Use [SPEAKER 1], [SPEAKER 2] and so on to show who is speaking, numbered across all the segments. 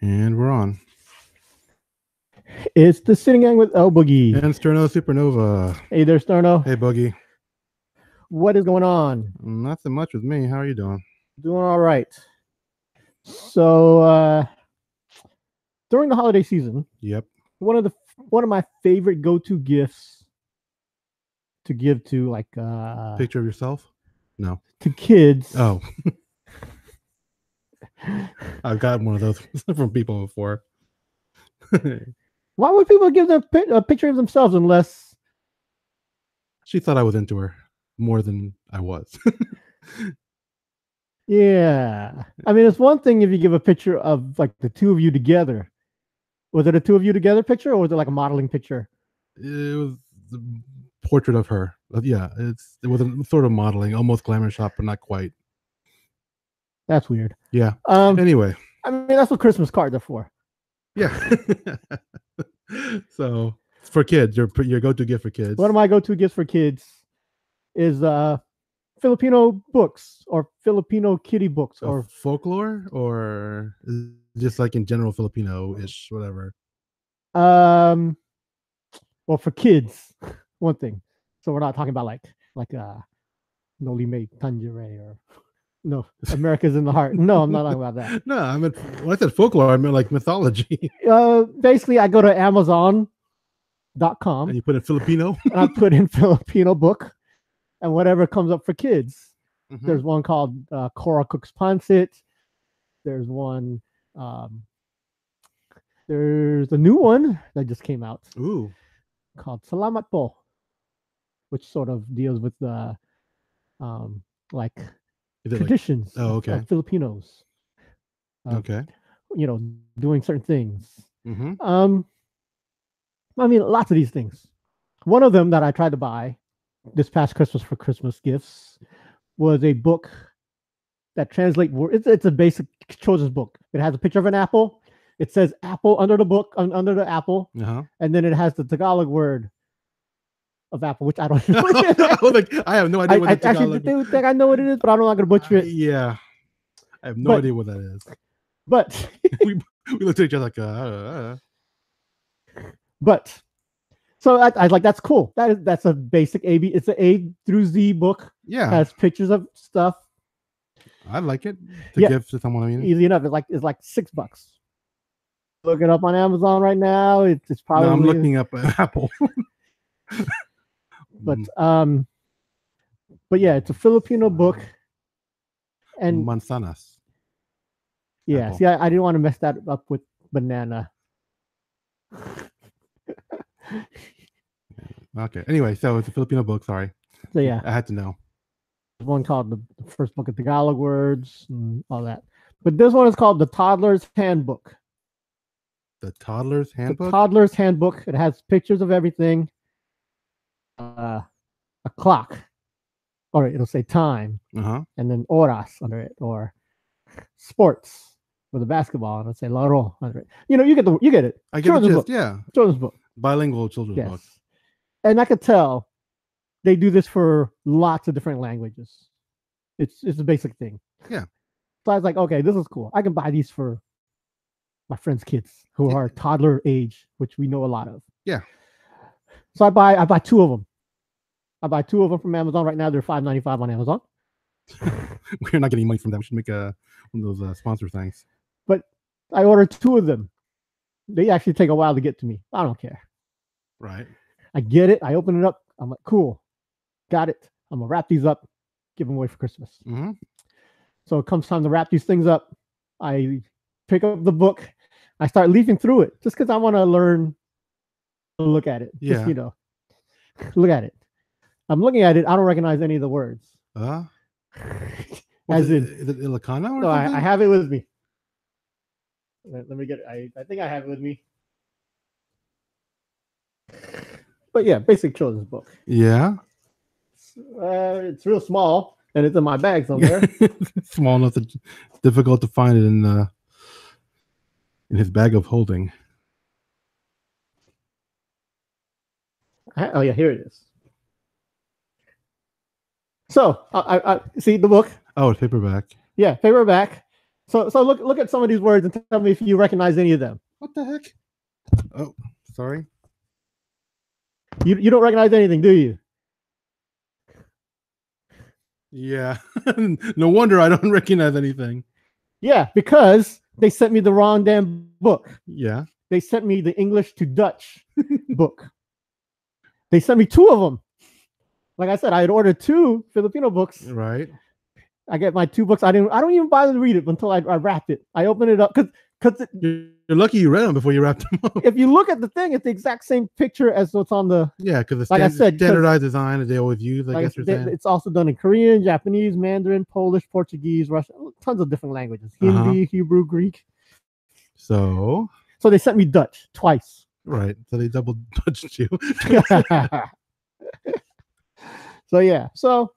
[SPEAKER 1] And we're on.
[SPEAKER 2] It's the Sini-Gang with l-boogy.
[SPEAKER 1] And Sterno Supernova.
[SPEAKER 2] Hey there, Sterno.
[SPEAKER 1] Hey, Boogie.
[SPEAKER 2] What is going on?
[SPEAKER 1] Not so much with me. How are you doing?
[SPEAKER 2] Doing all right. So during the holiday season,
[SPEAKER 1] Yep.
[SPEAKER 2] one of my favorite go-to gifts to give to like
[SPEAKER 1] Picture of yourself? No.
[SPEAKER 2] To kids.
[SPEAKER 1] Oh. I've gotten one of those from people before.
[SPEAKER 2] Why would people give them a picture of themselves unless
[SPEAKER 1] she thought I was into her more than I was?
[SPEAKER 2] Yeah. I mean, it's one thing if you give a picture of like the two of you together. Was it a two of you together picture or was it like a modeling picture?
[SPEAKER 1] It was the portrait of her. Yeah, it was a sort of modeling, almost glamour shot, but not quite.
[SPEAKER 2] That's weird.
[SPEAKER 1] Yeah. Anyway.
[SPEAKER 2] I mean, that's what Christmas cards are for.
[SPEAKER 1] Yeah. So for kids, your go-to gift for kids.
[SPEAKER 2] One of my go-to gifts for kids is Filipino books or Filipino kitty books or
[SPEAKER 1] folklore or just like in general Filipino-ish, whatever.
[SPEAKER 2] Well, for kids, one thing. So we're not talking about like Noli Me Tangere or no, America's in the Heart. No, I'm not talking about that.
[SPEAKER 1] No, I meant when I said folklore, I meant like mythology.
[SPEAKER 2] Basically, I go to Amazon.com
[SPEAKER 1] and you put in Filipino.
[SPEAKER 2] And I put in Filipino book, and whatever comes up for kids. Mm-hmm. There's one called Cora Cooks Pancit. There's one. There's a new one that just came out.
[SPEAKER 1] Ooh.
[SPEAKER 2] Called Salamat Po, which sort of deals with the like traditions of Filipinos.
[SPEAKER 1] Okay.
[SPEAKER 2] You know, doing certain things.
[SPEAKER 1] Mm-hmm.
[SPEAKER 2] I mean, lots of these things. One of them that I tried to buy this past Christmas for Christmas gifts was a book that translates words. It's a basic children's book. It has a picture of an apple. It says apple under the book, under the apple.
[SPEAKER 1] Uh-huh.
[SPEAKER 2] And then it has the Tagalog word of apple, which I don't know.
[SPEAKER 1] I have no idea what the Tagalog...
[SPEAKER 2] Actually, they think I know what it is, but I'm not going to butcher it.
[SPEAKER 1] Yeah. I have no idea what that is.
[SPEAKER 2] But
[SPEAKER 1] we looked at each other like,
[SPEAKER 2] But so I was like, that's cool. That's a basic AB. It's an A through Z book.
[SPEAKER 1] Yeah.
[SPEAKER 2] Has pictures of stuff.
[SPEAKER 1] I like it to give to someone. I mean,
[SPEAKER 2] easy enough. It's like $6. Look it up on Amazon right now. It's probably.
[SPEAKER 1] No, I'm looking up Apple.
[SPEAKER 2] But yeah, it's a Filipino book. And
[SPEAKER 1] manzanas.
[SPEAKER 2] Yeah, Apple. See, I didn't want to mess that up with banana.
[SPEAKER 1] Okay. Anyway, so it's a Filipino book. Sorry.
[SPEAKER 2] So yeah,
[SPEAKER 1] I had to know.
[SPEAKER 2] There's one called the First Book of Tagalog Words and all that, but this one is called the Toddler's Handbook.
[SPEAKER 1] The Toddler's Handbook.
[SPEAKER 2] The Toddler's Handbook. It has pictures of everything. A clock, or it'll say time, and then oras under it, or sports with a basketball, and it'll say laro under it. You know, you get it.
[SPEAKER 1] I get the gist. Yeah,
[SPEAKER 2] children's book.
[SPEAKER 1] Bilingual children's book.
[SPEAKER 2] And I could tell they do this for lots of different languages. It's a basic thing.
[SPEAKER 1] Yeah.
[SPEAKER 2] So I was like, okay, this is cool. I can buy these for my friends' kids who are toddler age, which we know a lot of.
[SPEAKER 1] Yeah.
[SPEAKER 2] So I buy two of them. I buy two of them from Amazon right now. They're $5.95 on Amazon.
[SPEAKER 1] We're not getting money from them. We should make one of those sponsor things.
[SPEAKER 2] But I ordered two of them. They actually take a while to get to me. I don't care.
[SPEAKER 1] Right.
[SPEAKER 2] I get it. I open it up. I'm like, cool. Got it. I'm going to wrap these up, give them away for Christmas.
[SPEAKER 1] Mm-hmm.
[SPEAKER 2] So it comes time to wrap these things up. I pick up the book. I start leafing through it just because I want to learn to look at it.
[SPEAKER 1] Yeah.
[SPEAKER 2] Just, look at it. I'm looking at it. I don't recognize any of the words.
[SPEAKER 1] As in, is it Ilocano or
[SPEAKER 2] no,
[SPEAKER 1] something?
[SPEAKER 2] I have it with me. Let me get it. I think I have it with me. But yeah, basic children's book.
[SPEAKER 1] Yeah.
[SPEAKER 2] It's real small, and it's in my bag somewhere.
[SPEAKER 1] Small enough that it's difficult to find it in his bag of holding.
[SPEAKER 2] Oh yeah, here it is. So I see the book.
[SPEAKER 1] Oh, it's paperback.
[SPEAKER 2] Yeah, paperback. So look at some of these words and tell me if you recognize any of them.
[SPEAKER 1] What the heck? Oh, sorry.
[SPEAKER 2] You don't recognize anything, do you?
[SPEAKER 1] Yeah. No wonder I don't recognize anything.
[SPEAKER 2] Yeah, because they sent me the wrong damn book.
[SPEAKER 1] Yeah.
[SPEAKER 2] They sent me the English to Dutch book. They sent me 2 of them. Like I said, I had ordered 2 Filipino books.
[SPEAKER 1] Right.
[SPEAKER 2] I get my 2 books. I don't even bother to read it until I wrapped it. I opened it up because
[SPEAKER 1] you're lucky you read them before you wrapped them up.
[SPEAKER 2] If you look at the thing, it's the exact same picture as what's on the.
[SPEAKER 1] Yeah, because
[SPEAKER 2] like I said,
[SPEAKER 1] standardized design that they always use. I guess you're saying
[SPEAKER 2] it's also done in Korean, Japanese, Mandarin, Polish, Portuguese, Russian, tons of different languages. Hindi, Hebrew, Greek.
[SPEAKER 1] So
[SPEAKER 2] they sent me Dutch twice.
[SPEAKER 1] Right. So they double Dutched you.
[SPEAKER 2] So yeah. So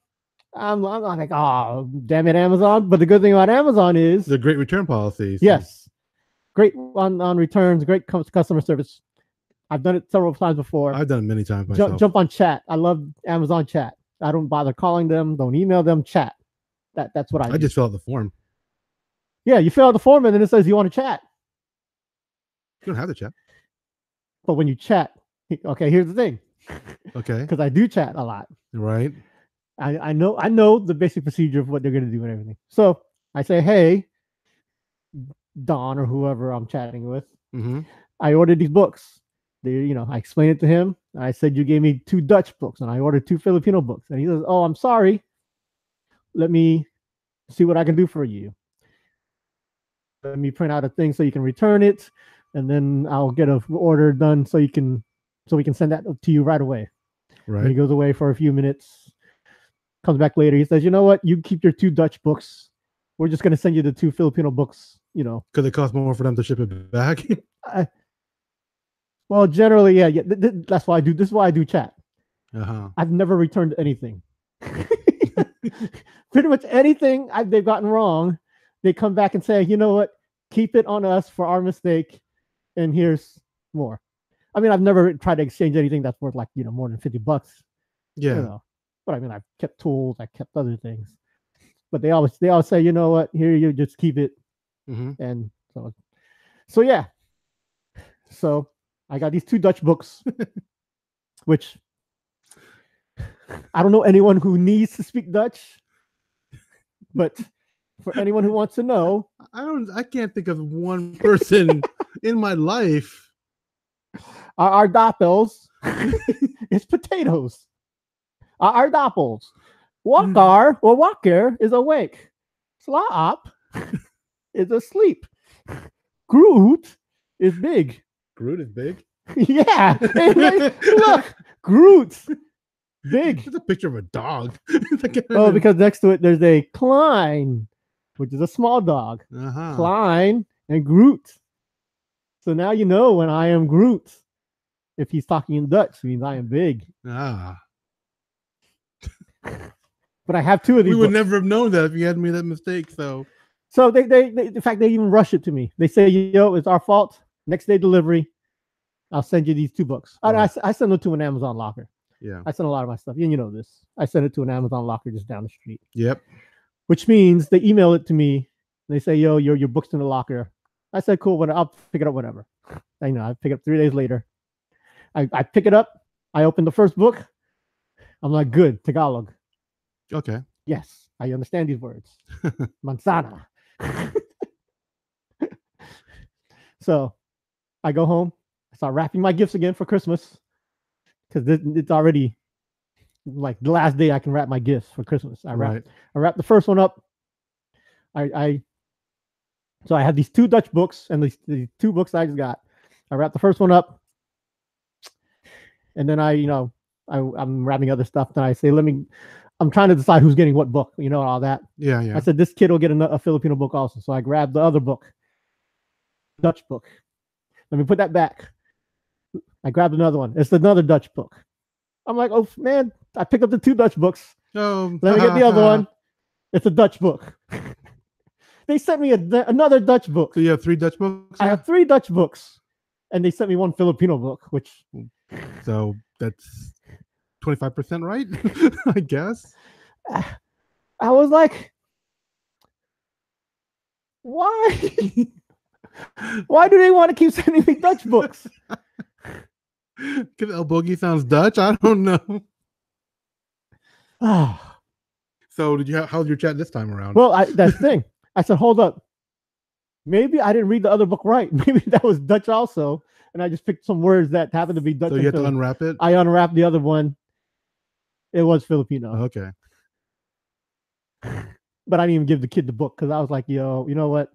[SPEAKER 2] I'm like, oh, damn it, Amazon. But the good thing about Amazon is
[SPEAKER 1] the great return policies.
[SPEAKER 2] Yes. Great on returns, great customer service. I've done it several times before.
[SPEAKER 1] I've done it many times myself.
[SPEAKER 2] Jump on chat. I love Amazon chat. I don't bother calling them, don't email them, chat. That's what I do.
[SPEAKER 1] I just fill out the form.
[SPEAKER 2] Yeah, you fill out the form and then it says you want to chat.
[SPEAKER 1] You don't have to chat.
[SPEAKER 2] But when you chat, okay, here's the thing.
[SPEAKER 1] Okay.
[SPEAKER 2] Because I do chat a lot.
[SPEAKER 1] Right.
[SPEAKER 2] I know the basic procedure of what they're going to do and everything. So I say, hey, Don or whoever I'm chatting with, I ordered these books. I explained it to him. I said, you gave me 2 Dutch books and I ordered 2 Filipino books. And he says, oh, I'm sorry. Let me see what I can do for you. Let me print out a thing so you can return it. And then I'll get an order done so we can send that to you right away.
[SPEAKER 1] Right.
[SPEAKER 2] And he goes away for a few minutes, comes back later. He says, you know what? You keep your 2 Dutch books. We're just going to send you the 2 Filipino books,
[SPEAKER 1] Because it costs more for them to ship it back.
[SPEAKER 2] Well, generally, yeah. That's why I do. This is why I do chat. I've never returned anything. Pretty much anything they've gotten wrong, they come back and say, you know what? Keep it on us for our mistake, and here's more. I mean, I've never tried to exchange anything that's worth like more than $50.
[SPEAKER 1] Yeah.
[SPEAKER 2] But I mean, I've kept tools, I kept other things. But they always say, you know what? Here, you just keep it. And so yeah. So I got these 2 Dutch books, which I don't know anyone who needs to speak Dutch, but for anyone who wants to know,
[SPEAKER 1] I can't think of one person in my life.
[SPEAKER 2] Our doppels is potatoes. Our doppels. Walkar or walker is awake. Slaap is asleep. Groot is big.
[SPEAKER 1] Groot is big?
[SPEAKER 2] Yeah. Look, Groot. Big.
[SPEAKER 1] It's a picture of a dog.
[SPEAKER 2] Oh, because next to it there's a Klein, which is a small dog. Klein and Groot. So now you know when I am Groot. If he's talking in Dutch, it means I am big. But I have 2 of these.
[SPEAKER 1] We would never have known that if you hadn't made that mistake. So
[SPEAKER 2] they in fact they even rush it to me. They say, yo, it's our fault. Next day delivery. I'll send you these 2 books. Right. I send them to an Amazon locker.
[SPEAKER 1] Yeah.
[SPEAKER 2] I send a lot of my stuff. You know this. I send it to an Amazon locker just down the street.
[SPEAKER 1] Yep.
[SPEAKER 2] Which means they email it to me. They say, yo, your book's in the locker. I said, cool, but I'll pick it up whenever. I pick it up 3 days later. I pick it up. I open the first book. I'm like, good, Tagalog.
[SPEAKER 1] Okay.
[SPEAKER 2] Yes, I understand these words. Manzana. So I go home. I start wrapping my gifts again for Christmas. Because it's already like the last day I can wrap my gifts for Christmas. I wrap the first one up. So I have these 2 Dutch books and these 2 books I just got. I wrap the first one up. And then I'm wrapping other stuff. Then I say, I'm trying to decide who's getting what book, all that.
[SPEAKER 1] Yeah.
[SPEAKER 2] I said, this kid will get a Filipino book also. So I grabbed the other book, Dutch book. Let me put that back. I grabbed another one. It's another Dutch book. I'm like, oh man, I picked up the 2 Dutch books. Let me get the other one. It's a Dutch book. They sent me another Dutch book.
[SPEAKER 1] So you have 3 Dutch books?
[SPEAKER 2] I have 3 Dutch books. And they sent me 1 Filipino book, which...
[SPEAKER 1] So that's 25% right, I guess.
[SPEAKER 2] I was like, Why? Why do they want to keep sending me Dutch books?
[SPEAKER 1] Because l-boogy sounds Dutch. I don't know. So did you? How's your chat this time around?
[SPEAKER 2] Well, that's the thing. I said, hold up. Maybe I didn't read the other book right. Maybe that was Dutch also, and I just picked some words that happened to be Dutch.
[SPEAKER 1] So you had to unwrap it.
[SPEAKER 2] I unwrapped the other one. It was Filipino.
[SPEAKER 1] Okay.
[SPEAKER 2] But I didn't even give the kid the book because I was like, yo, you know what?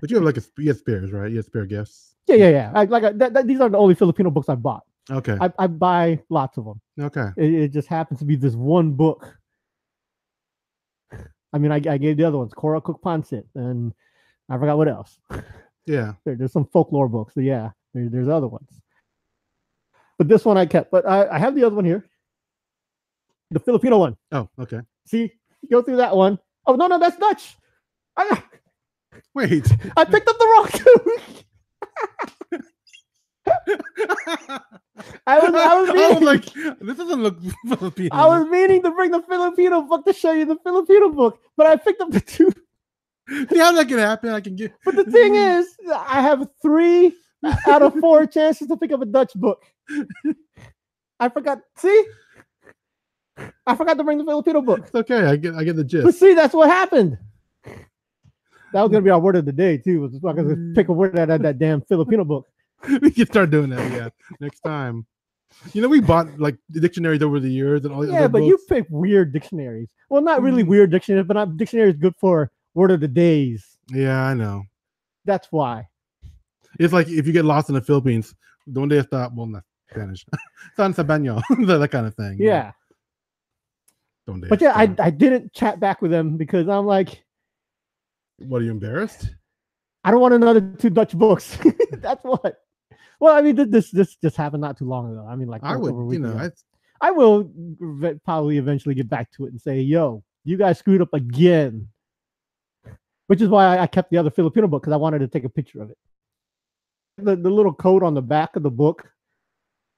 [SPEAKER 1] But you have like you have spares, right? You have spare gifts.
[SPEAKER 2] Yeah. These are the only Filipino books I bought.
[SPEAKER 1] Okay.
[SPEAKER 2] I buy lots of them.
[SPEAKER 1] Okay.
[SPEAKER 2] It just happens to be this one book. I mean, I gave the other ones, Cora Cook Pancit, and I forgot what else.
[SPEAKER 1] Yeah.
[SPEAKER 2] There's some folklore books. So yeah, there's other ones. But this one I kept. But I have the other one here. The Filipino one.
[SPEAKER 1] Oh, okay.
[SPEAKER 2] See, go through that one. Oh, no, that's Dutch.
[SPEAKER 1] Wait.
[SPEAKER 2] I picked up the wrong two. I was
[SPEAKER 1] like, this doesn't look Filipino.
[SPEAKER 2] I was meaning to bring the Filipino book to show you the Filipino book, but I picked up the two.
[SPEAKER 1] See how that can happen? I can get.
[SPEAKER 2] But the thing is, I have 3 out of 4 chances to pick up a Dutch book. I forgot. See, I forgot to bring the Filipino book.
[SPEAKER 1] It's okay. I get the gist.
[SPEAKER 2] But see, that's what happened. That was gonna be our word of the day too. Was just gonna pick a word out of that damn Filipino book.
[SPEAKER 1] We can start doing that, yeah. Next time. You know, we bought like the dictionaries over the years and all.
[SPEAKER 2] Yeah, but books. You pick weird dictionaries. Well, not really weird dictionaries, but dictionaries good for word of the days.
[SPEAKER 1] Yeah, I know.
[SPEAKER 2] That's why.
[SPEAKER 1] It's like if you get lost in the Philippines, donde está? Well, not Spanish. San Sabaño, that kind of thing.
[SPEAKER 2] Yeah.
[SPEAKER 1] Donde
[SPEAKER 2] but yeah, I didn't chat back with them because I'm like,
[SPEAKER 1] what, are you embarrassed?
[SPEAKER 2] I don't want another 2 Dutch books. That's what. Well, I mean, this just happened not too long ago. I mean, like
[SPEAKER 1] I would, you know,
[SPEAKER 2] I will probably eventually get back to it and say, yo, you guys screwed up again. Which is why I kept the other Filipino book, because I wanted to take a picture of it. The little code on the back of the book,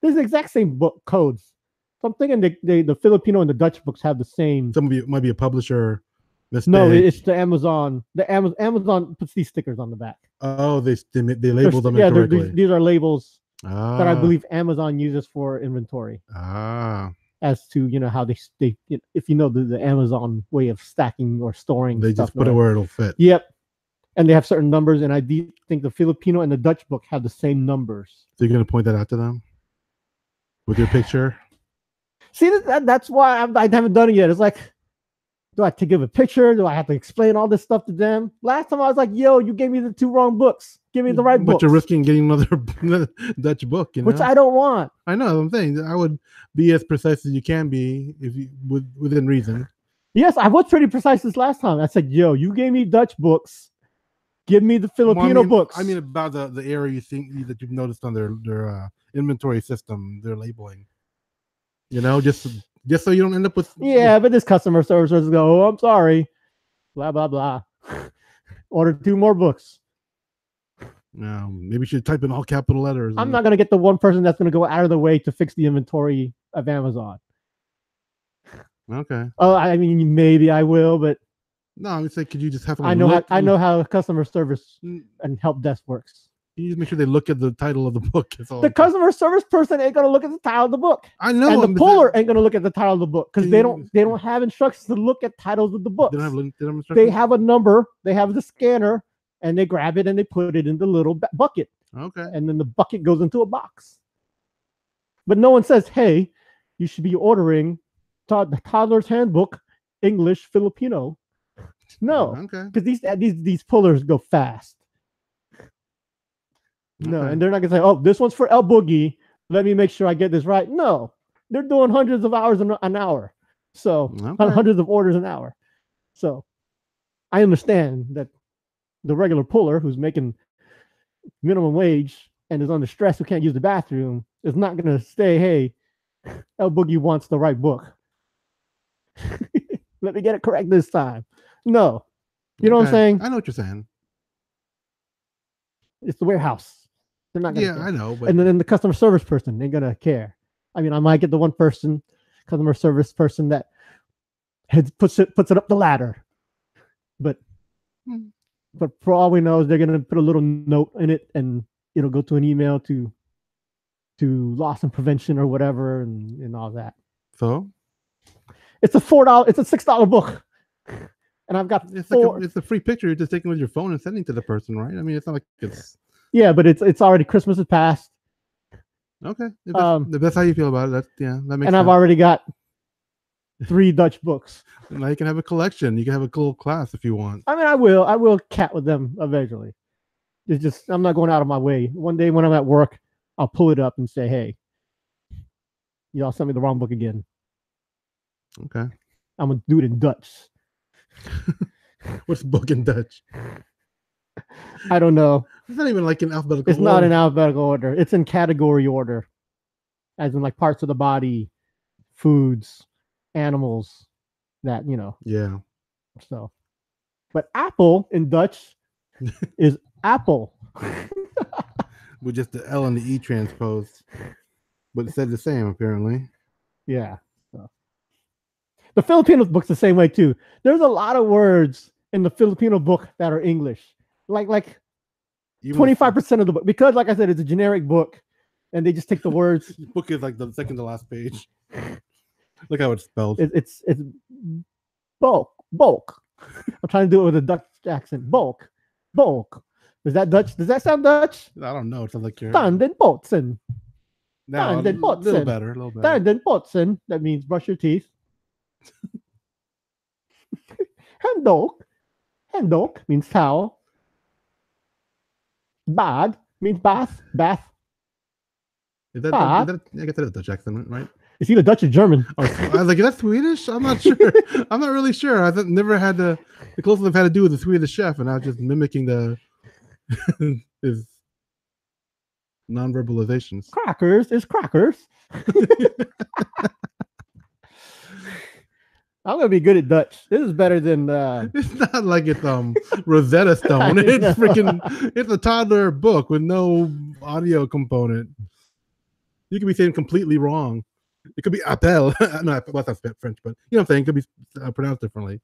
[SPEAKER 2] there's the exact same book codes. So I'm thinking the Filipino and the Dutch books have the same.
[SPEAKER 1] Some of you might be a publisher mistake.
[SPEAKER 2] No, it's the Amazon. Amazon puts these stickers on the back.
[SPEAKER 1] Oh, they label them incorrectly.
[SPEAKER 2] These are labels that I believe Amazon uses for inventory. As to, you know, how they if you know the Amazon way of stacking or storing,
[SPEAKER 1] they just put it where it'll fit.
[SPEAKER 2] Yep. And they have certain numbers, and I think the Filipino and the Dutch book have the same numbers.
[SPEAKER 1] So you're gonna point that out to them with your picture?
[SPEAKER 2] See, that's why I haven't done it yet. It's like, do I have to give a picture? Do I have to explain all this stuff to them? Last time I was like, yo, you gave me the 2 wrong books. Give me the right book.
[SPEAKER 1] But you're risking getting another Dutch book, you know?
[SPEAKER 2] Which I don't want.
[SPEAKER 1] I know. I'm saying I would be as precise as you can be if you within reason.
[SPEAKER 2] Yes, I was pretty precise this last time. I said, yo, you gave me Dutch books. Give me the Filipino books.
[SPEAKER 1] I mean about the area you think that you've noticed on their inventory system, their labeling. You know, just so you don't end up with.
[SPEAKER 2] Yeah, but this customer service is go, oh, I'm sorry, blah blah blah. Order 2 more books.
[SPEAKER 1] No, maybe you should type in all capital letters.
[SPEAKER 2] I'm not gonna get the one person that's gonna go out of the way to fix the inventory of Amazon.
[SPEAKER 1] Okay.
[SPEAKER 2] Oh, I mean, maybe I will, but
[SPEAKER 1] no, I would say, could you just have?
[SPEAKER 2] I know how customer service and help desk works.
[SPEAKER 1] You just make sure they look at the title of the book.
[SPEAKER 2] The customer service person ain't gonna look at the title of the book.
[SPEAKER 1] I know.
[SPEAKER 2] And the puller ain't gonna look at the title of the book because they don't have instructions to look at titles of the books. They have a number. They have the scanner, and they grab it and they put it in the little bucket.
[SPEAKER 1] Okay.
[SPEAKER 2] And then the bucket goes into a box. But no one says, "Hey, you should be ordering the Toddler's Handbook, English Filipino." No,
[SPEAKER 1] okay.
[SPEAKER 2] Because these pullers go fast. No, and they're not gonna say, "Oh, this one's for l-boogy. Let me make sure I get this right." No, they're doing hundreds of hours an hour, so hundreds of orders an hour. So I understand that the regular puller who's making minimum wage and is under stress, who can't use the bathroom, is not gonna say, "Hey, l-boogy wants the right book. Let me get it correct this time." No, you know what I'm saying?
[SPEAKER 1] I know what you're saying.
[SPEAKER 2] It's the warehouse. They're not gonna care.
[SPEAKER 1] I know. But...
[SPEAKER 2] And then the customer service person ain't gonna care. I mean, I might get the one person, customer service person, that puts it up the ladder. But But for all we know, is they're gonna put a little note in it, and it'll go to an email to loss and prevention or whatever, and all that.
[SPEAKER 1] So
[SPEAKER 2] it's a $4. It's a $6 book, and I've got
[SPEAKER 1] it's a free picture you're just taking with your phone and sending to the person, right? I mean, it's not like it's
[SPEAKER 2] but it's already Christmas has passed.
[SPEAKER 1] Okay, if that's how you feel about it, that makes sense.
[SPEAKER 2] And I've already got 3 Dutch books.
[SPEAKER 1] Now you can have a collection. You can have a cool class if you want.
[SPEAKER 2] I mean, I will cat with them eventually. It's just I'm not going out of my way. One day when I'm at work, I'll pull it up and say, "Hey, y'all sent me the wrong book again."
[SPEAKER 1] Okay.
[SPEAKER 2] I'm gonna do it in Dutch.
[SPEAKER 1] What's book in Dutch?
[SPEAKER 2] I don't know.
[SPEAKER 1] It's not even like in alphabetical
[SPEAKER 2] order. It's not in alphabetical order. It's in category order, as in like parts of the body, foods, animals, that,
[SPEAKER 1] Yeah.
[SPEAKER 2] So, but apple in Dutch is apple.
[SPEAKER 1] With just the L and the E transposed. But it said the same, apparently.
[SPEAKER 2] Yeah. So. The Filipino book's the same way, too. There's a lot of words in the Filipino book that are English. Like 25% of the book. Because, like I said, it's a generic book. And they just take the words.
[SPEAKER 1] The book is like the second to last page. Look how it's spelled.
[SPEAKER 2] It's bulk. I'm trying to do it with a Dutch accent. Bulk. Is that Dutch? Does that sound Dutch?
[SPEAKER 1] I don't know. It sounds like you're...
[SPEAKER 2] Tandenbotzen.
[SPEAKER 1] No, a little better.
[SPEAKER 2] Tandenbotzen. That means brush your teeth. Handok means towel. Bad means bath.
[SPEAKER 1] Is that I guess that is Dutch accent, right?
[SPEAKER 2] It's either Dutch or German.
[SPEAKER 1] Oh, I was like, is that Swedish? I'm not sure. I'm not really sure. I've never had the closest I've had to do with a Swedish chef, and I was just mimicking his non-verbalizations.
[SPEAKER 2] Crackers is crackers. I'm gonna be good at Dutch. This is better than.
[SPEAKER 1] It's not like it's Rosetta Stone. It's a toddler book with no audio component. You could be saying completely wrong. It could be appel. No, well, that's French, but you know what I'm saying. It could be pronounced differently.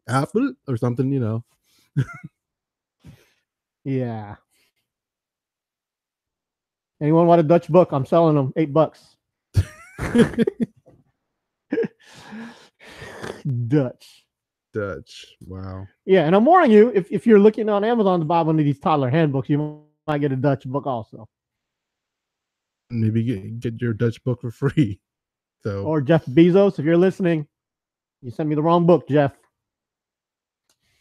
[SPEAKER 1] Apple or something,
[SPEAKER 2] Yeah. Anyone want a Dutch book? I'm selling them $8.
[SPEAKER 1] Dutch. Wow.
[SPEAKER 2] Yeah, and I'm warning you, if you're looking on Amazon to buy one of these toddler handbooks, you might get a Dutch book also.
[SPEAKER 1] Maybe get your Dutch book for free. So.
[SPEAKER 2] Or Jeff Bezos, if you're listening, you sent me the wrong book, Jeff.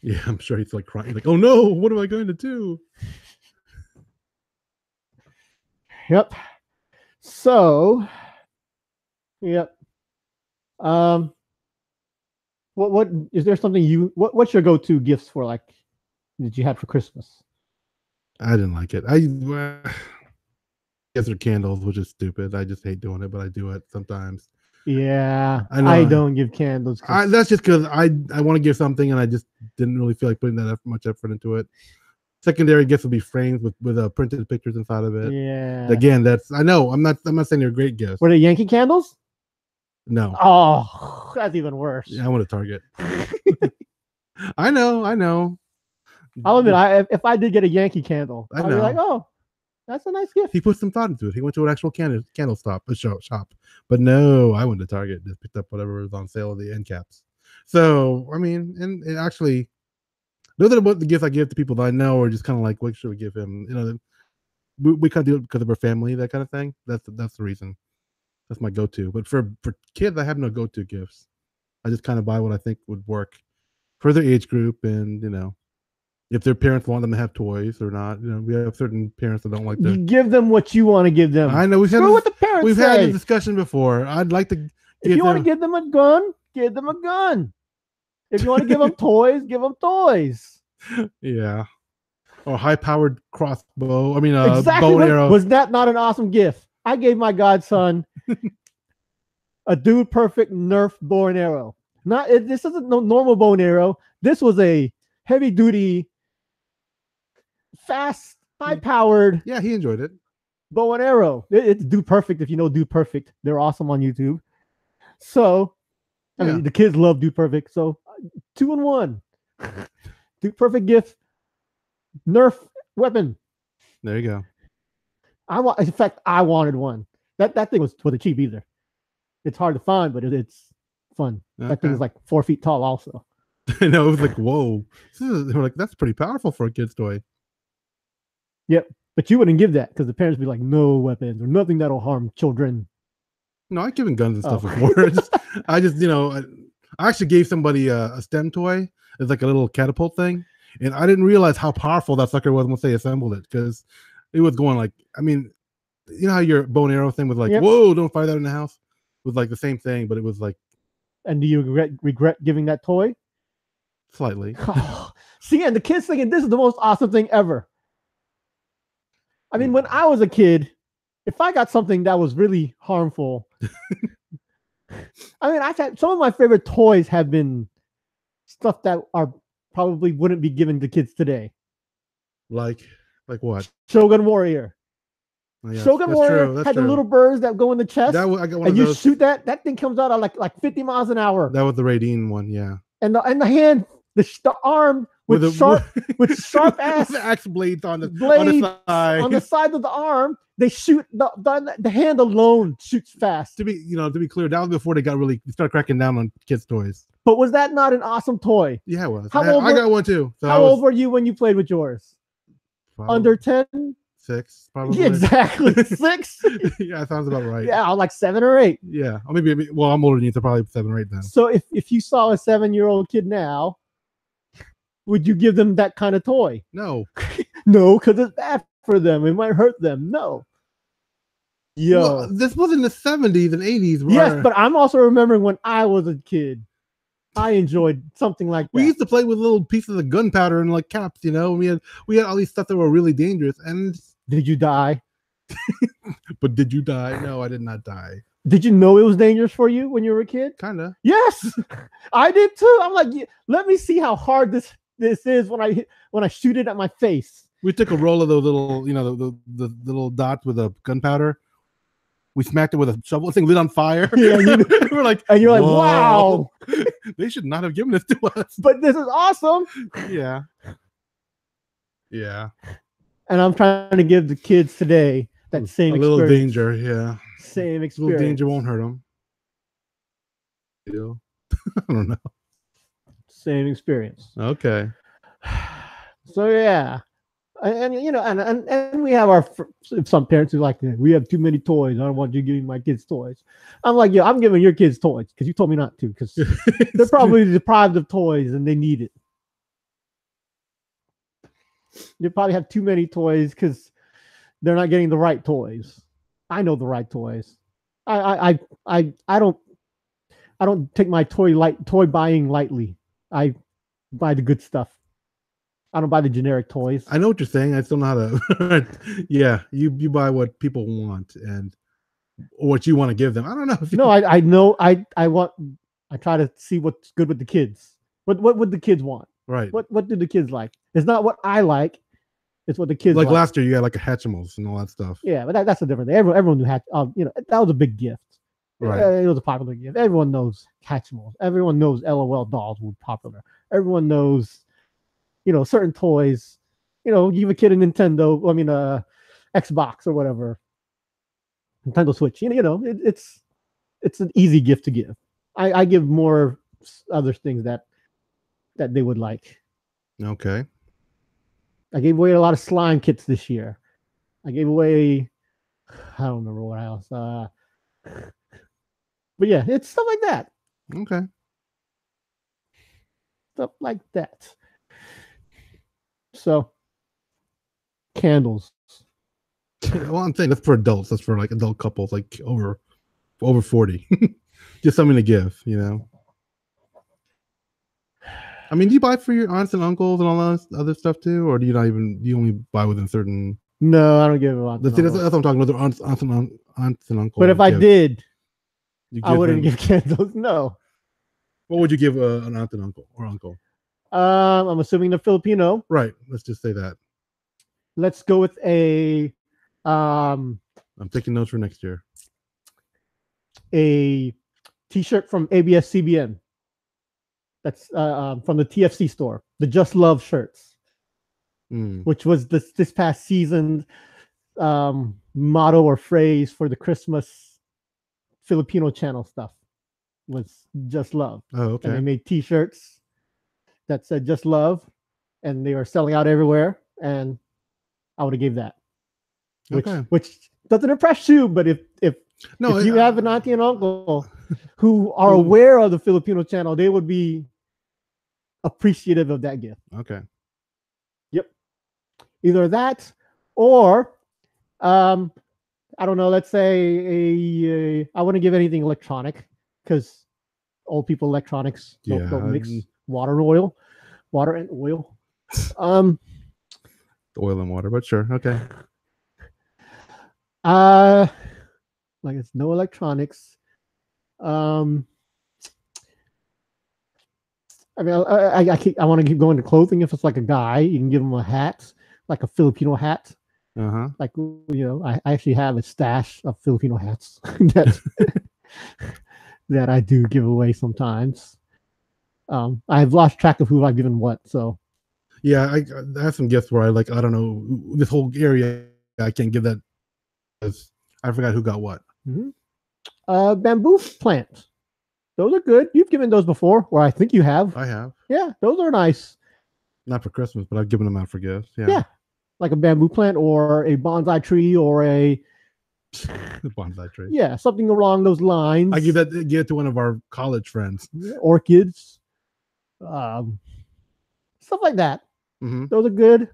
[SPEAKER 1] Yeah, I'm sure he's like crying. He's like, oh no, what am I going to do?
[SPEAKER 2] Yep. So, yep. What is there something what's your go-to gifts for, like, that you had for Christmas?
[SPEAKER 1] I didn't like it. I guess they're candles, which is stupid. I just hate doing it, but I do it sometimes.
[SPEAKER 2] Yeah, I don't give candles.
[SPEAKER 1] That's just because I want to give something, and I just didn't really feel like putting that much effort into it. Secondary gifts will be frames with printed pictures inside of it.
[SPEAKER 2] Yeah.
[SPEAKER 1] Again, I know. I'm not saying they're great gifts.
[SPEAKER 2] Were they Yankee candles?
[SPEAKER 1] No.
[SPEAKER 2] Oh, that's even worse.
[SPEAKER 1] Yeah, I want a Target. I know.
[SPEAKER 2] I'll admit, if I did get a Yankee candle, I'd be like, oh, that's a nice gift.
[SPEAKER 1] He put some thought into it. He went to an actual candle shop. But no, I went to Target, just picked up whatever was on sale of the end caps. So, I mean, and actually, those are the gifts I give to people that I know are just kind of like, what should we give him? We kind of do it because of our family, that kind of thing. That's the reason. That's my go-to. But for kids, I have no go-to gifts. I just kind of buy what I think would work for their age group, and if their parents want them to have toys or not. We have certain parents that don't like to.
[SPEAKER 2] You give them what you want to give them.
[SPEAKER 1] I know we've had this discussion before. I'd like to.
[SPEAKER 2] If you want to give them a gun, give them a gun. If you want to give them toys, give them toys.
[SPEAKER 1] Yeah. Or high-powered crossbow. I mean,
[SPEAKER 2] exactly.
[SPEAKER 1] bow and arrow.
[SPEAKER 2] Was that not an awesome gift? I gave my godson a Dude Perfect Nerf bow and arrow. This isn't no normal bow and arrow. This was a heavy-duty, fast, high-powered.
[SPEAKER 1] Yeah, he enjoyed it.
[SPEAKER 2] Bow and arrow. It's Dude Perfect. If you know Dude Perfect, they're awesome on YouTube. So, I mean, the kids love Dude Perfect. So, 2 in 1. Dude Perfect gift Nerf weapon.
[SPEAKER 1] There you go.
[SPEAKER 2] In fact, I wanted one. That thing was wasn't cheap either. It's hard to find, but it's fun.
[SPEAKER 1] Okay.
[SPEAKER 2] That thing is like 4 feet tall, also.
[SPEAKER 1] I know, it was like, whoa. We're like, that's pretty powerful for a kid's toy.
[SPEAKER 2] Yep. But you wouldn't give that because the parents would be like, no weapons or nothing that'll harm children.
[SPEAKER 1] No, I've given guns and stuff before. I just, I actually gave somebody a STEM toy. It's like a little catapult thing. And I didn't realize how powerful that sucker was once they assembled it, because it was going like, I mean, you know how your bow and arrow thing was like, whoa, don't fire that in the house? It was like the same thing, but it was like.
[SPEAKER 2] And do you regret giving that toy?
[SPEAKER 1] Slightly.
[SPEAKER 2] See, and the kids thinking this is the most awesome thing ever. I mean, when I was a kid, if I got something that was really harmful, I mean, I've had some of my favorite toys have been stuff that are probably wouldn't be given to kids today.
[SPEAKER 1] Like what?
[SPEAKER 2] Shogun Warrior.
[SPEAKER 1] Oh, yes.
[SPEAKER 2] Shogun Warrior had the little birds that go in the chest,
[SPEAKER 1] I got one
[SPEAKER 2] and
[SPEAKER 1] of
[SPEAKER 2] you
[SPEAKER 1] those.
[SPEAKER 2] shoot that thing comes out at like 50 miles an hour.
[SPEAKER 1] That was the Raideen one, yeah.
[SPEAKER 2] And the hand, the arm with sharp ass
[SPEAKER 1] axe blades on the
[SPEAKER 2] side. On the side of the arm, they shoot the hand alone shoots fast.
[SPEAKER 1] To be clear, that was before they started cracking down on kids' toys.
[SPEAKER 2] But was that not an awesome toy?
[SPEAKER 1] Yeah, it was. I got one too. So
[SPEAKER 2] how old were you when you played with yours? Under 10?
[SPEAKER 1] 6, probably.
[SPEAKER 2] Yeah, exactly. 6?
[SPEAKER 1] Yeah, that sounds about right.
[SPEAKER 2] Yeah, like 7 or 8.
[SPEAKER 1] Yeah, or maybe. Well, I'm older than you, so probably 7 or 8 then.
[SPEAKER 2] So if you saw a 7-year-old kid now, would you give them that kind of toy?
[SPEAKER 1] No.
[SPEAKER 2] No, because it's bad for them. It might hurt them. No. Yo,
[SPEAKER 1] well, this was in the 70s and 80s.
[SPEAKER 2] Yes, but I'm also remembering when I was a kid. I enjoyed something like that.
[SPEAKER 1] We used to play with little pieces of gunpowder and like caps, We had all these stuff that were really dangerous. And
[SPEAKER 2] did you die?
[SPEAKER 1] But did you die? No, I did not die.
[SPEAKER 2] Did you know it was dangerous for you when you were a kid?
[SPEAKER 1] Kinda.
[SPEAKER 2] Yes, I did too. I'm like, let me see how hard this is when I shoot it at my face.
[SPEAKER 1] We took a roll of those little, the little dots with a gunpowder. We smacked it with a shovel. Thing lit on fire.
[SPEAKER 2] Yeah,
[SPEAKER 1] we're like,
[SPEAKER 2] and you're like, wow.
[SPEAKER 1] They should not have given this to us.
[SPEAKER 2] But this is awesome.
[SPEAKER 1] Yeah. Yeah.
[SPEAKER 2] And I'm trying to give the kids today that same experience.
[SPEAKER 1] A little danger, yeah.
[SPEAKER 2] Same experience.
[SPEAKER 1] A little danger won't hurt them. I don't know.
[SPEAKER 2] Same experience.
[SPEAKER 1] Okay.
[SPEAKER 2] So yeah. And we have some parents who like, we have too many toys. I don't want you giving my kids toys. I'm like, yeah, I'm giving your kids toys because you told me not to, because they're probably deprived of toys and they need it. They probably have too many toys because they're not getting the right toys. I know the right toys. I don't take my toy buying lightly. I buy the good stuff. I don't buy the generic toys.
[SPEAKER 1] I know what you're saying. I still know how to. Yeah, you buy what people want and what you want to give them. I don't know.
[SPEAKER 2] No, I know. I try to see what's good with the kids. What would the kids want?
[SPEAKER 1] Right.
[SPEAKER 2] What do the kids like? It's not what I like. It's what the kids like.
[SPEAKER 1] Last year, you had like a Hatchimals and all that stuff.
[SPEAKER 2] Yeah, but that's a different thing. Everyone who had, that was a big gift.
[SPEAKER 1] Right.
[SPEAKER 2] It was a popular gift. Everyone knows Hatchimals. Everyone knows LOL dolls were popular. Everyone knows, certain toys. You give a kid a Nintendo. Xbox or whatever. Nintendo Switch. It's an easy gift to give. I give more other things that they would like.
[SPEAKER 1] Okay.
[SPEAKER 2] I gave away a lot of slime kits this year. I gave away, I don't remember what else. But yeah, it's stuff like that.
[SPEAKER 1] Okay.
[SPEAKER 2] Stuff like that. So, candles.
[SPEAKER 1] Well, I'm saying that's for adults. That's for like adult couples, like over 40. Just something to give, I mean, do you buy for your aunts and uncles and all that other stuff too, or do you only buy within certain?
[SPEAKER 2] No, I don't give a lot.
[SPEAKER 1] That's what I'm talking about. Aunts and uncles.
[SPEAKER 2] But if I did, I wouldn't give candles. No.
[SPEAKER 1] What would you give an aunt and uncle or uncle?
[SPEAKER 2] I'm assuming they're Filipino.
[SPEAKER 1] Right. Let's just say that.
[SPEAKER 2] Let's go with a. I'm
[SPEAKER 1] taking notes for next year.
[SPEAKER 2] A T-shirt from ABS-CBN. That's from the TFC store. The Just Love shirts. which was this past season motto or phrase for the Christmas Filipino channel stuff was just love.
[SPEAKER 1] Oh, okay.
[SPEAKER 2] And they made T-shirts that said just love, and they were selling out everywhere. And I would have gave that, which doesn't impress you, but if you have an auntie and uncle who are aware of the Filipino channel, they would be appreciative of that gift.
[SPEAKER 1] Okay.
[SPEAKER 2] Yep. Either that or I don't know, let's say I wouldn't give anything electronic because old people electronics don't mix water and oil.
[SPEAKER 1] Oil and water, but sure. Okay.
[SPEAKER 2] Like it's no electronics. I mean, I want to keep going to clothing. If it's like a guy, you can give him a hat, like a Filipino hat. Like, you know, I actually have a stash of Filipino hats that I do give away sometimes. I've lost track of who I've given what. So,
[SPEAKER 1] yeah, I have some gifts where I don't know, this whole area I can't give that because I forgot who got what.
[SPEAKER 2] Bamboo plant. Those are good. You've given those before, or I think you have.
[SPEAKER 1] I have.
[SPEAKER 2] Yeah, those are nice.
[SPEAKER 1] Not for Christmas, but I've given them out for gifts.
[SPEAKER 2] Yeah. Like a bamboo plant or a bonsai tree or a
[SPEAKER 1] bonsai tree.
[SPEAKER 2] Yeah, something along those lines.
[SPEAKER 1] I give it to one of our college friends.
[SPEAKER 2] Orchids. Stuff like that. Those are good.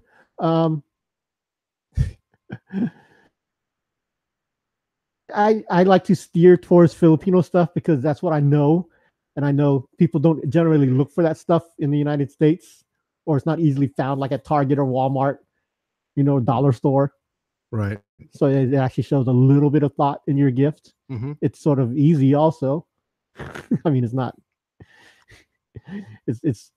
[SPEAKER 2] I like to steer towards Filipino stuff because that's what I know. And I know people don't generally look for that stuff in the United States, or it's not easily found like at Target or Walmart, you know, dollar store.
[SPEAKER 1] Right.
[SPEAKER 2] So it actually shows a little bit of thought in your gift. It's sort of easy also. I mean, it's not. It's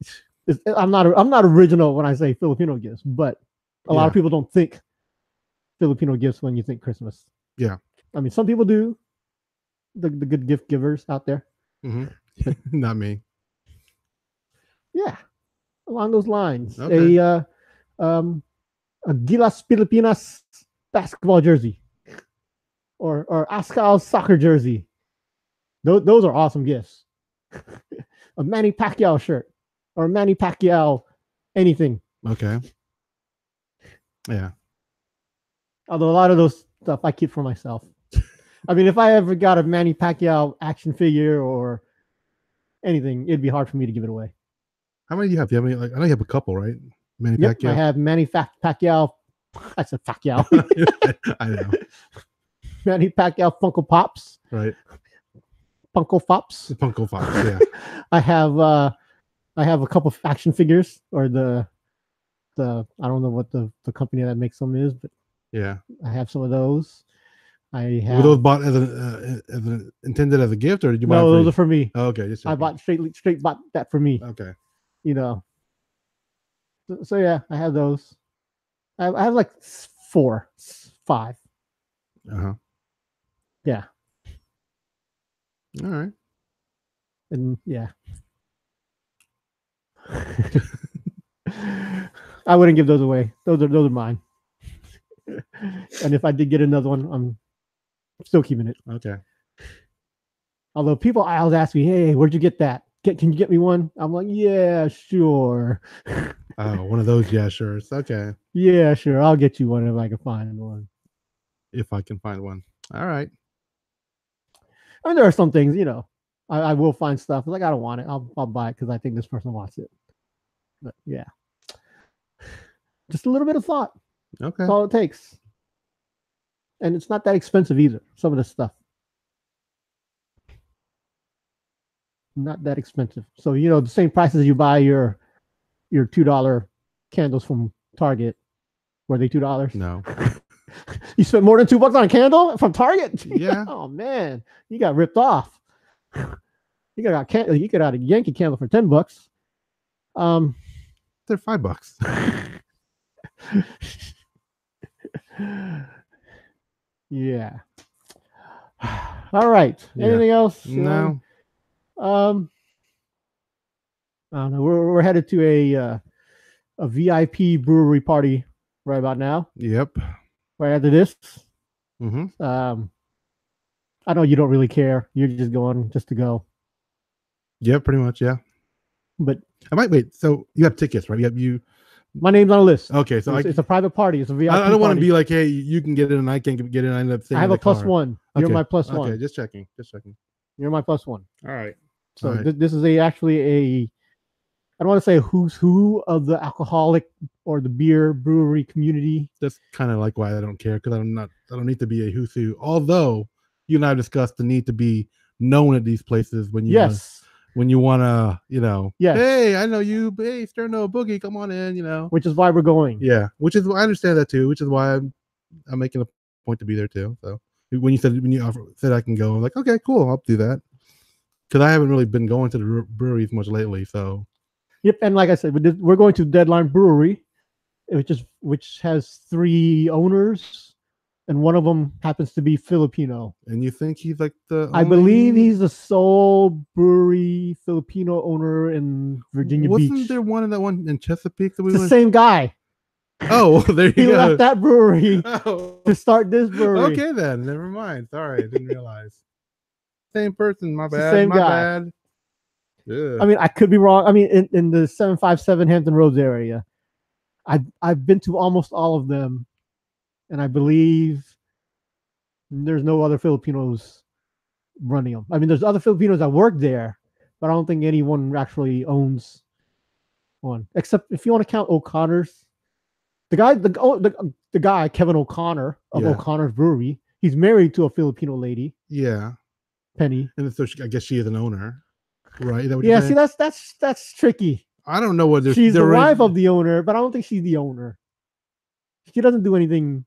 [SPEAKER 2] I'm not original when I say Filipino gifts, but a lot of people don't think Filipino gifts when you think Christmas.
[SPEAKER 1] Yeah.
[SPEAKER 2] I mean, some people do. The good gift givers out there.
[SPEAKER 1] Not me.
[SPEAKER 2] Yeah, along those lines.
[SPEAKER 1] Okay.
[SPEAKER 2] A Gilas Pilipinas basketball jersey, or Ascal soccer jersey. Those are awesome gifts. A Manny Pacquiao shirt, or a Manny Pacquiao anything.
[SPEAKER 1] Okay. Yeah.
[SPEAKER 2] Although a lot of those stuff I keep for myself. I mean, if I ever got a Manny Pacquiao action figure or anything, it'd be hard for me to give it away.
[SPEAKER 1] How many do you have? I know you have a couple, right? Manny Pacquiao.
[SPEAKER 2] I have Manny Pacquiao. I said Pacquiao.
[SPEAKER 1] I know.
[SPEAKER 2] Manny Pacquiao Funko Pops.
[SPEAKER 1] Right.
[SPEAKER 2] Funko Pops.
[SPEAKER 1] Funko Pops. Yeah.
[SPEAKER 2] I have a couple of action figures, or the I don't know what the company that makes them is, but
[SPEAKER 1] yeah,
[SPEAKER 2] I have some of those. I have.
[SPEAKER 1] Were those bought as an intended as a gift, or did you buy?
[SPEAKER 2] No, those are for me.
[SPEAKER 1] Oh, okay,
[SPEAKER 2] I bought straight bought that for me.
[SPEAKER 1] Okay.
[SPEAKER 2] You know. So yeah, I have those. I have like 4, 5. Yeah.
[SPEAKER 1] All right.
[SPEAKER 2] And yeah. I wouldn't give those away. Those are mine. And if I did get another one, I'm still keeping it.
[SPEAKER 1] Okay.
[SPEAKER 2] Although people always ask me, "Hey, where'd you get that? Can you get me one?" I'm like, "Yeah, sure."
[SPEAKER 1] Oh, one of those, yeah, sure. It's okay.
[SPEAKER 2] Yeah, sure. I'll get you one if I can find one.
[SPEAKER 1] If I can find one. All right.
[SPEAKER 2] I mean, there are some things, you know, I will find stuff like I don't want it. I'll buy it because I think this person wants it. But yeah, just a little bit of thought.
[SPEAKER 1] Okay.
[SPEAKER 2] That's all it takes. And it's not that expensive either. Some of this stuff. Not that expensive. So, you know, the same prices you buy your $2 candles from Target. Were they $2?
[SPEAKER 1] No.
[SPEAKER 2] You spent more than $2 on a candle from Target?
[SPEAKER 1] Yeah.
[SPEAKER 2] Oh man, you got ripped off. You got a Yankee candle for $10.
[SPEAKER 1] They're $5.
[SPEAKER 2] Yeah. All right.
[SPEAKER 1] Yeah.
[SPEAKER 2] Anything else?
[SPEAKER 1] No.
[SPEAKER 2] I don't know. We're headed to a VIP brewery party right about now.
[SPEAKER 1] Yep.
[SPEAKER 2] Right after this.
[SPEAKER 1] Mm-hmm.
[SPEAKER 2] I know you don't really care. You're just going just to go.
[SPEAKER 1] Yeah, pretty much. Yeah.
[SPEAKER 2] But
[SPEAKER 1] I might wait. So you have tickets, right? You.
[SPEAKER 2] My name's on a list.
[SPEAKER 1] Okay, so
[SPEAKER 2] it's a private party. It's a VIP.
[SPEAKER 1] I don't want to
[SPEAKER 2] party.
[SPEAKER 1] be like, hey, you can get in and I can't get in. I end up staying.
[SPEAKER 2] I have
[SPEAKER 1] in
[SPEAKER 2] a
[SPEAKER 1] the car.
[SPEAKER 2] +1. You're
[SPEAKER 1] Okay.
[SPEAKER 2] my +1.
[SPEAKER 1] Okay, just checking.
[SPEAKER 2] You're my +1.
[SPEAKER 1] All right.
[SPEAKER 2] So
[SPEAKER 1] All right.
[SPEAKER 2] This is actually a. I don't want to say who's who of the alcoholic or the beer brewery community.
[SPEAKER 1] That's kind of like why I don't care, because I don't need to be a who's who. Although you and I discussed the need to be known at these places when you when you want to, hey, I know you, hey, Sterno Boogie, come on in,
[SPEAKER 2] Which is why we're going.
[SPEAKER 1] Yeah, which is I understand that too, which is why I'm making a point to be there too. So when you said I can go, I'm like, okay, cool, I'll do that, because I haven't really been going to the breweries much lately. So.
[SPEAKER 2] Yep, and like I said, we're going to Deadline Brewery, which has 3 owners, and one of them happens to be Filipino.
[SPEAKER 1] And you think he's like the?
[SPEAKER 2] I believe he's the sole brewery Filipino owner in Virginia Beach.
[SPEAKER 1] Wasn't there one in Chesapeake that we
[SPEAKER 2] went? The same guy.
[SPEAKER 1] Oh, there you go.
[SPEAKER 2] He left that brewery to start this brewery.
[SPEAKER 1] Okay, then never mind. Sorry, I didn't realize. Same person. My bad.
[SPEAKER 2] Same
[SPEAKER 1] my
[SPEAKER 2] guy.
[SPEAKER 1] Bad. Yeah.
[SPEAKER 2] I mean, I could be wrong. I mean, in the 757 Hampton Roads area, I've been to almost all of them, and I believe there's no other Filipinos running them. I mean, there's other Filipinos that work there, but I don't think anyone actually owns one, except if you want to count O'Connor's. The guy Kevin O'Connor of O'Connor's Brewery, he's married to a Filipino lady.
[SPEAKER 1] Yeah,
[SPEAKER 2] Penny,
[SPEAKER 1] and so I guess she is an owner. Right.
[SPEAKER 2] Yeah, see, that's tricky.
[SPEAKER 1] I don't know what
[SPEAKER 2] she's the wife of the owner, but I don't think she's the owner. She doesn't do anything,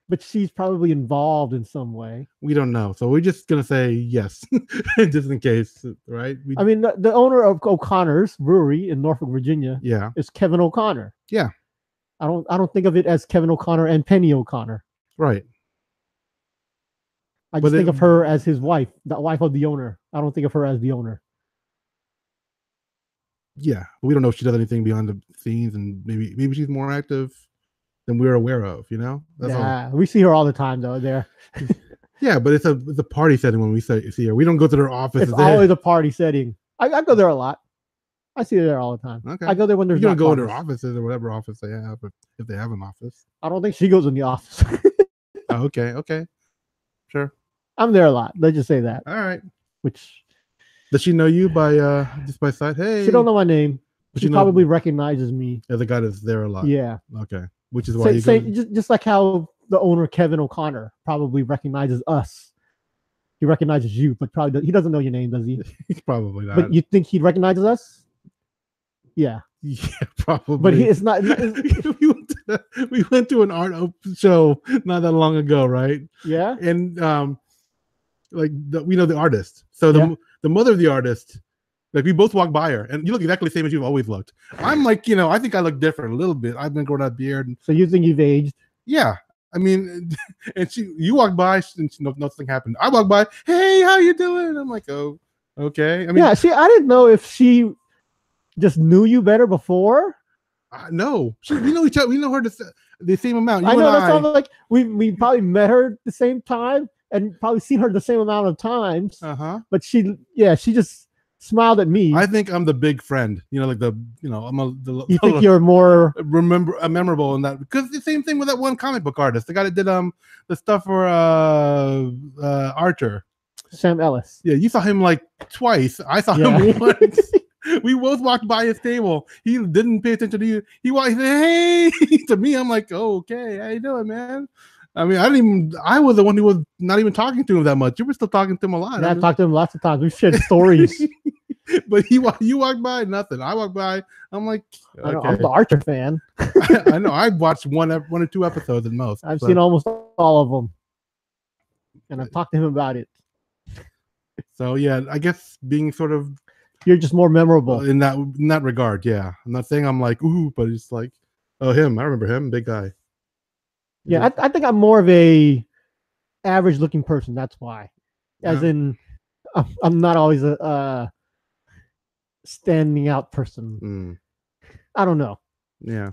[SPEAKER 2] but she's probably involved in some way.
[SPEAKER 1] We don't know, so we're just gonna say yes, just in case, right?
[SPEAKER 2] I mean, the owner of O'Connor's Brewery in Norfolk, Virginia, is Kevin O'Connor.
[SPEAKER 1] Yeah,
[SPEAKER 2] I don't think of it as Kevin O'Connor and Penny O'Connor.
[SPEAKER 1] Right.
[SPEAKER 2] I just think of her as his wife, the wife of the owner. I don't think of her as the owner.
[SPEAKER 1] Yeah, we don't know if she does anything beyond the scenes, and maybe she's more active than we're aware of. That's all.
[SPEAKER 2] We see her all the time though. There.
[SPEAKER 1] Yeah, but it's a party setting when we see her. We don't go to their office.
[SPEAKER 2] It's always a party setting. I go there a lot. I see her there all the time.
[SPEAKER 1] Okay.
[SPEAKER 2] I go there when there's.
[SPEAKER 1] You don't go in their offices or whatever office they have, if they have an office.
[SPEAKER 2] I don't think she goes in the office.
[SPEAKER 1] Oh, okay, sure.
[SPEAKER 2] I'm there a lot. Let's just say that.
[SPEAKER 1] All right.
[SPEAKER 2] Which
[SPEAKER 1] does she know you by just by sight? Hey,
[SPEAKER 2] she don't know my name. But she probably recognizes me.
[SPEAKER 1] As a guy that's there a lot.
[SPEAKER 2] Yeah.
[SPEAKER 1] Okay. Which is why
[SPEAKER 2] just like how the owner Kevin O'Connor probably recognizes us. He recognizes you, but he doesn't know your name, does he?
[SPEAKER 1] He's probably not.
[SPEAKER 2] But you think he recognizes us? Yeah.
[SPEAKER 1] Yeah, probably.
[SPEAKER 2] But it's not.
[SPEAKER 1] we went to an art show not that long ago, right?
[SPEAKER 2] Yeah.
[SPEAKER 1] And we know the artist. So the mother of the artist, like we both walked by her, and you look exactly the same as you've always looked. I'm like, I think I look different a little bit. I've been growing out beard.
[SPEAKER 2] So you think you've aged?
[SPEAKER 1] Yeah. I mean, and you walk by and nothing happened. I walk by, hey, how you doing? I'm like, oh, okay. I mean,
[SPEAKER 2] yeah. See, I didn't know if she just knew you better before.
[SPEAKER 1] No, we know each other. We know her the same amount.
[SPEAKER 2] I know that sounds like we probably met her at the same time and probably seen her the same amount of times. But she just smiled at me.
[SPEAKER 1] I think I'm the big friend. I'm
[SPEAKER 2] You think you're more
[SPEAKER 1] memorable in that, because the same thing with that one comic book artist, the guy that did the stuff for Archer,
[SPEAKER 2] Sam Ellis.
[SPEAKER 1] Yeah, you saw him like twice. I saw him once. We both walked by his table. He didn't pay attention to you. He walked, hey, to me. I'm like, oh, okay, how you doing, man? I mean, I was the one who was not even talking to him that much. You were still talking to him a lot.
[SPEAKER 2] Yeah, I talked to him lots of times. We've shared stories.
[SPEAKER 1] But you walked by, nothing. I walked by. I'm like, okay.
[SPEAKER 2] I'm the Archer fan.
[SPEAKER 1] I know. I've watched one or two episodes at most.
[SPEAKER 2] I've seen almost all of them, and I've talked to him about it.
[SPEAKER 1] So yeah, I guess being sort of,
[SPEAKER 2] you're just more memorable
[SPEAKER 1] in that regard. Yeah, I'm not saying I'm like ooh, but it's like, oh, him. I remember him, big guy.
[SPEAKER 2] Yeah, I think I'm more of a average looking person. That's why, as in, I'm not always a standing out person. I don't know.
[SPEAKER 1] Yeah.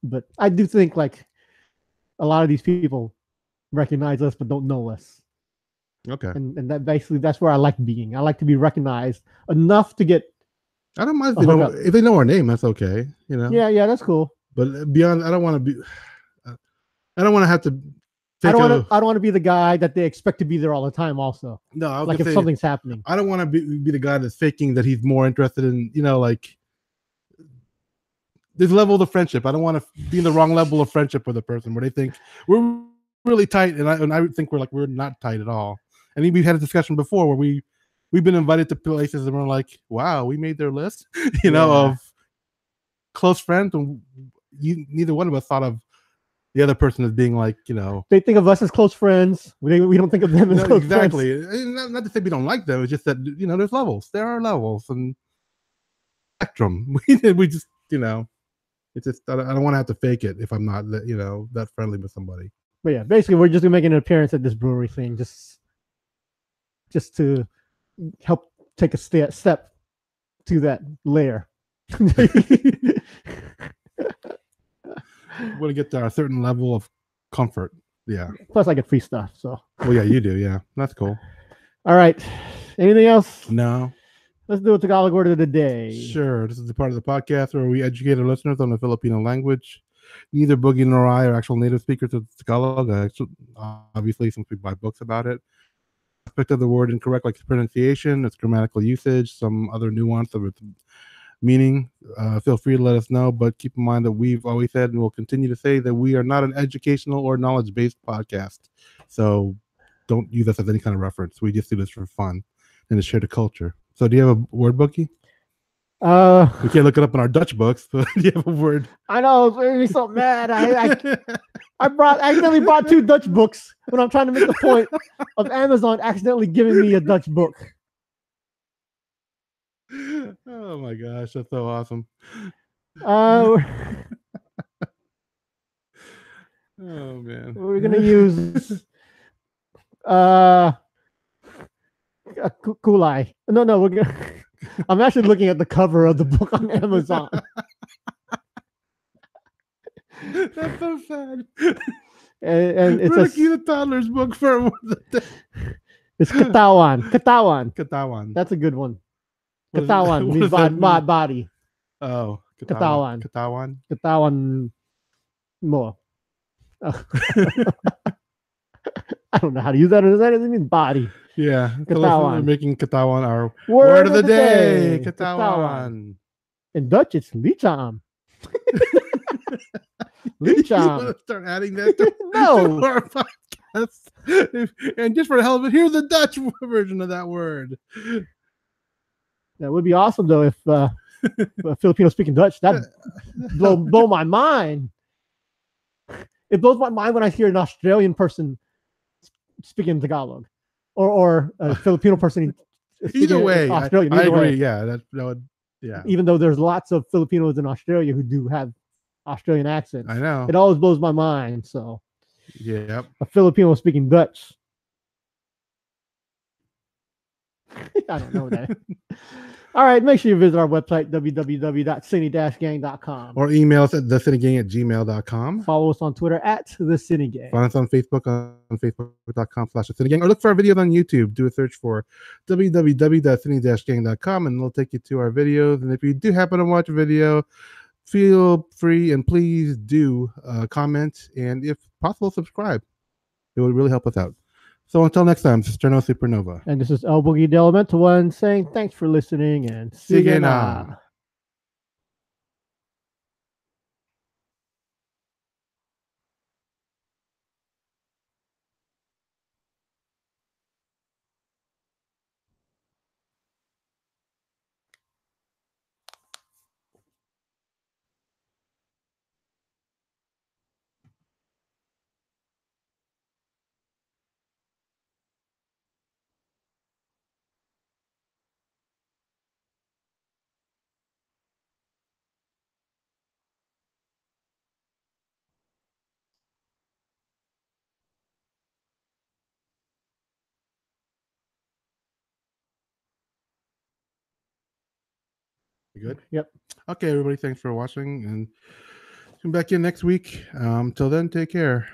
[SPEAKER 2] But I do think like a lot of these people recognize us but don't know us.
[SPEAKER 1] Okay.
[SPEAKER 2] And that basically that's where I like being. I like to be recognized enough to get
[SPEAKER 1] I don't mind
[SPEAKER 2] a hookup.
[SPEAKER 1] if they know our name. That's okay. You know.
[SPEAKER 2] Yeah, that's cool.
[SPEAKER 1] But beyond, I don't want to be. I don't want to have to.
[SPEAKER 2] I don't want to be the guy that they expect to be there all the time. Also,
[SPEAKER 1] no, I was
[SPEAKER 2] like if
[SPEAKER 1] gonna say
[SPEAKER 2] something's happening,
[SPEAKER 1] I don't want to be the guy that's faking that he's more interested in, like this level of friendship. I don't want to be in the wrong level of friendship with a person where they think we're really tight, and I think we're not tight at all. And we've had a discussion before where we've been invited to places and we're like, wow, we made their list, of close friends, and neither one of us thought of the other person as being like,
[SPEAKER 2] they think of us as close friends. We don't think of them as close
[SPEAKER 1] exactly.
[SPEAKER 2] friends.
[SPEAKER 1] Not to say we don't like them. It's just that there's levels. There are levels and spectrum. We just it's just I don't want to have to fake it if I'm not that friendly with somebody.
[SPEAKER 2] But yeah, basically we're just making an appearance at this brewery thing, just to help take a step to that layer.
[SPEAKER 1] We want to get to a certain level of comfort. Yeah.
[SPEAKER 2] Plus, I get free stuff. So.
[SPEAKER 1] Well, yeah, you do. Yeah, that's cool.
[SPEAKER 2] All right. Anything else?
[SPEAKER 1] No.
[SPEAKER 2] Let's do a Tagalog word of the day.
[SPEAKER 1] Sure. This is the part of the podcast where we educate our listeners on the Filipino language. Neither Boogie nor I are actual native speakers of Tagalog. Obviously, since we buy books about it. Aspect of the word incorrect, like its pronunciation, its grammatical usage, some other nuance of its meaning, feel free to let us know. But keep in mind that we've always said and will continue to say that we are not an educational or knowledge-based podcast. So don't use us as any kind of reference. We just do this for fun and to share the culture. So do you have a word bookie? We can't look it up in our Dutch books, but do you have a word?
[SPEAKER 2] I know, it made me so mad. I accidentally brought 2 Dutch books when I'm trying to make the point of Amazon accidentally giving me a Dutch book.
[SPEAKER 1] Oh my gosh, that's so awesome.
[SPEAKER 2] Oh
[SPEAKER 1] man.
[SPEAKER 2] We're gonna use kulai. No, we're gonna I'm actually looking at the cover of the book on Amazon.
[SPEAKER 1] That's so sad.
[SPEAKER 2] And it's
[SPEAKER 1] Ricky the toddler's book for
[SPEAKER 2] it's katawan.
[SPEAKER 1] Katawan.
[SPEAKER 2] That's a good one. Katawan means body.
[SPEAKER 1] Oh,
[SPEAKER 2] Katawan. Katawan mo. I don't know how to use that. That doesn't mean body.
[SPEAKER 1] Yeah.
[SPEAKER 2] Katawan.
[SPEAKER 1] We're making katawan our word of the day. Katawan.
[SPEAKER 2] In Dutch, it's lichaam. Lichaam.
[SPEAKER 1] You want to start adding that to
[SPEAKER 2] no.
[SPEAKER 1] our podcast? And just for the hell of it, here's the Dutch version of that word.
[SPEAKER 2] That would be awesome, though, if a Filipino speaking Dutch. That blow my mind. It blows my mind when I hear an Australian person speaking Tagalog, or a Filipino person.
[SPEAKER 1] Either way,
[SPEAKER 2] Australian.
[SPEAKER 1] I agree. Yeah, that would. Yeah.
[SPEAKER 2] Even though there's lots of Filipinos in Australia who do have Australian accents,
[SPEAKER 1] I know.
[SPEAKER 2] It always blows my mind. So,
[SPEAKER 1] yeah,
[SPEAKER 2] a Filipino speaking Dutch. I don't know that. All right, make sure you visit our website, www.sini-gang.com.
[SPEAKER 1] Or email us at thesinigang@gmail.com.
[SPEAKER 2] Follow us on Twitter at thesinigang.
[SPEAKER 1] Find us on Facebook on facebook.com/thesinigang. Or look for our videos on YouTube. Do a search for www.sini-gang.com and it'll take you to our videos. And if you do happen to watch a video, feel free and please do comment and if possible, subscribe. It would really help us out. So until next time, this is Sterno Supernova.
[SPEAKER 2] And this is l-boogy the Elemental One saying thanks for listening and see you now.
[SPEAKER 1] You good?
[SPEAKER 2] Yep.
[SPEAKER 1] Okay, everybody, thanks for watching and Come back in next week. Till then, take care.